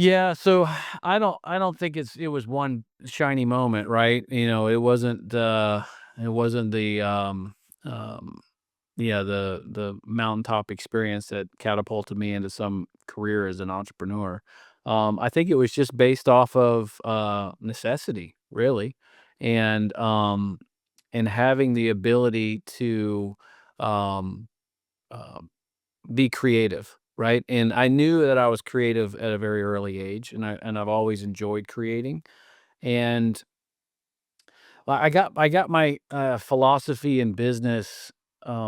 Yeah, so I don't think it was one shiny moment, right? It wasn't the um yeah, the mountaintop experience that catapulted me into some career as an entrepreneur. I think it was just based off of necessity, really. And having the ability to um be creative, right? And I knew that I was creative at a very early age, and I've always enjoyed creating. And I got my philosophy in business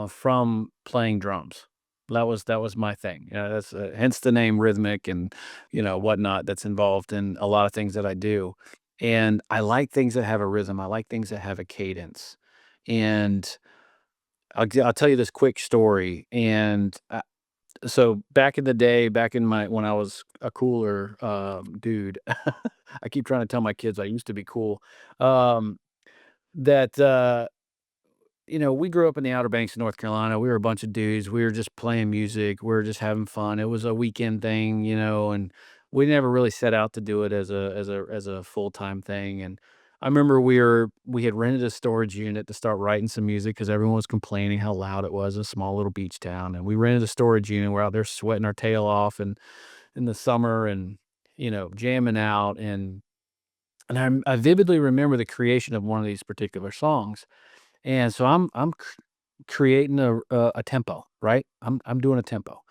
from playing drums. That was my thing. That's hence the name Rhythmic and whatnot that's involved in a lot of things that I do. And I like things that have a rhythm. I like things that have a cadence. And I'll tell you this quick story. And so back in the day, back in my when I was a cooler dude, I keep trying to tell my kids I used to be cool. Um, that we grew up in the Outer Banks of North Carolina. We were a bunch of dudes. We were just playing music. We were just having fun. It was a weekend thing, and we never really set out to do it as a full-time thing. And I remember we had rented a storage unit to start writing some music because everyone was complaining how loud it was in a small little beach town. And we rented a storage unit. We're out there sweating our tail off and in the summer and jamming out. And I vividly remember the creation of one of these particular songs. And so I'm creating a tempo, right? I'm doing a tempo.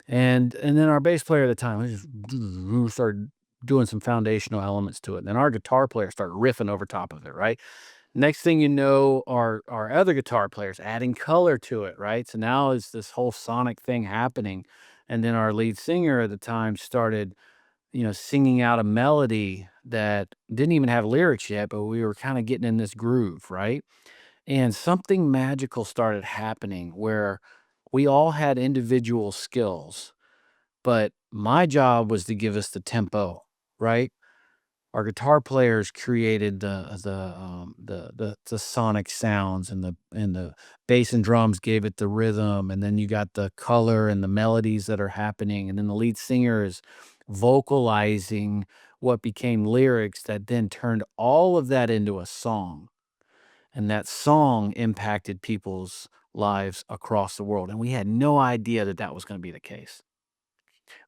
And then our bass player at the time, we just started doing some foundational elements to it. And then our guitar player started riffing over top of it, right? Next thing you know, our other guitar players adding color to it, right? So now it's this whole sonic thing happening. And then our lead singer at the time started, singing out a melody that didn't even have lyrics yet, but we were kind of getting in this groove, right? And something magical started happening where we all had individual skills, but my job was to give us the tempo, right? Our guitar players created the sonic sounds, and the bass and drums gave it the rhythm, and then you got the color and the melodies that are happening, and then the lead singer is vocalizing what became lyrics that then turned all of that into a song. And that song impacted people's lives across the world, and we had no idea that that was gonna be the case.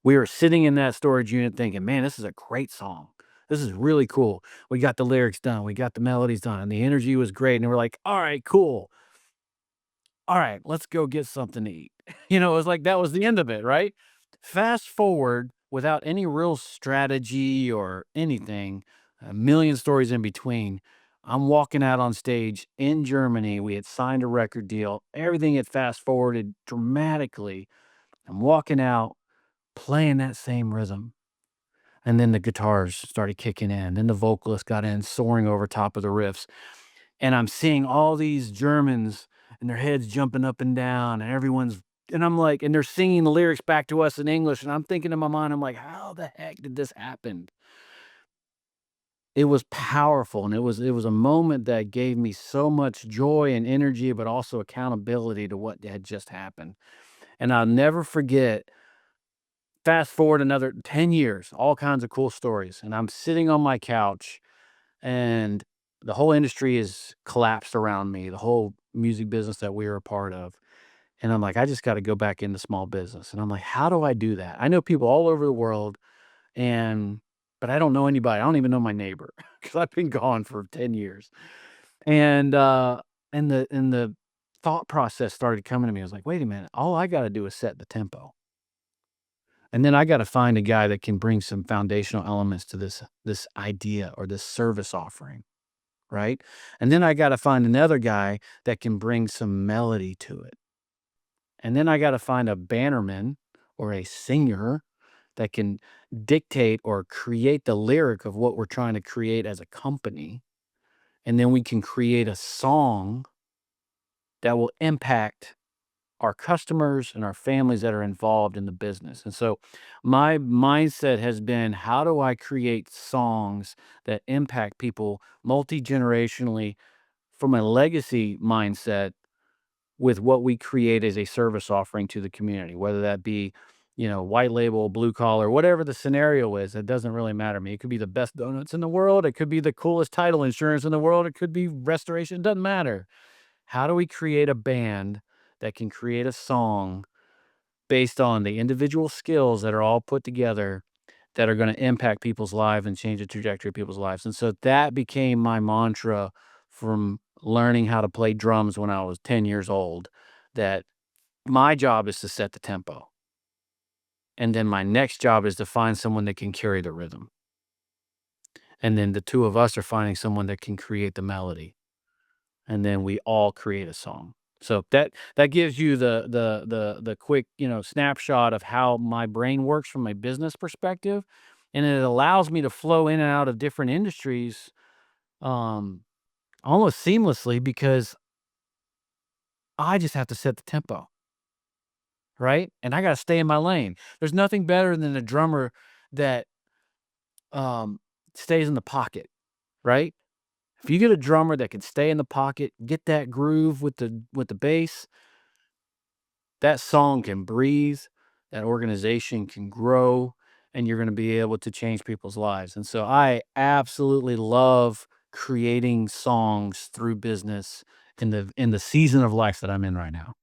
We were sitting in that storage unit thinking, "Man, this is a great song. This is really cool. We got the lyrics done, we got the melodies done, and the energy was great," and we're like, "Alright, cool. Alright, let's go get something to eat." It was like that was the end of it, right? Fast forward without any real strategy or anything, a million stories in between. I'm walking out on stage in Germany. We had signed a record deal. Everything had fast forwarded dramatically. I'm walking out playing that same rhythm. And then the guitars started kicking in. Then the vocalist got in, soaring over top of the riffs. And I'm seeing all these Germans and their heads jumping up and down, and I'm like, and they're singing the lyrics back to us in English. And I'm thinking in my mind, I'm like, how the heck did this happen? It was powerful. And it was a moment that gave me so much joy and energy, but also accountability to what had just happened. And I'll never forget. Fast forward another 10 years, all kinds of cool stories. And I'm sitting on my couch, and the whole industry is collapsed around me, the whole music business that we were a part of. And I'm like, I just got to go back into small business. And I'm like, how do I do that? I know people all over the world, and but I don't know anybody. I don't even know my neighbor because I've been gone for 10 years. And the thought process started coming to me. I was like, wait a minute, all I got to do is set the tempo. And then I gotta find a guy that can bring some foundational elements to this idea or this service offering, right? And then I gotta find another guy that can bring some melody to it. And then I gotta find a bannerman or a singer that can dictate or create the lyric of what we're trying to create as a company. And then we can create a song that will impact our customers and our families that are involved in the business. And so my mindset has been, how do I create songs that impact people multi-generationally from a legacy mindset with what we create as a service offering to the community, whether that be white label, blue collar, whatever the scenario is, it doesn't really matter to me. It could be the best donuts in the world. It could be the coolest title insurance in the world. It could be restoration. It doesn't matter. How do we create a band that can create a song based on the individual skills that are all put together that are going to impact people's lives and change the trajectory of people's lives? And so that became my mantra from learning how to play drums when I was 10 years old, that my job is to set the tempo. And then my next job is to find someone that can carry the rhythm. And then the two of us are finding someone that can create the melody. And then we all create a song. So that gives you the quick, snapshot of how my brain works from a business perspective. And it allows me to flow in and out of different industries um almost seamlessly because I just have to set the tempo, right? And I gotta stay in my lane. There's nothing better than a drummer that um stays in the pocket, right? If you get a drummer that can stay in the pocket, get that groove with the bass, that song can breathe, that organization can grow, and you're gonna be able to change people's lives. And so I absolutely love creating songs through business in the season of life that I'm in right now.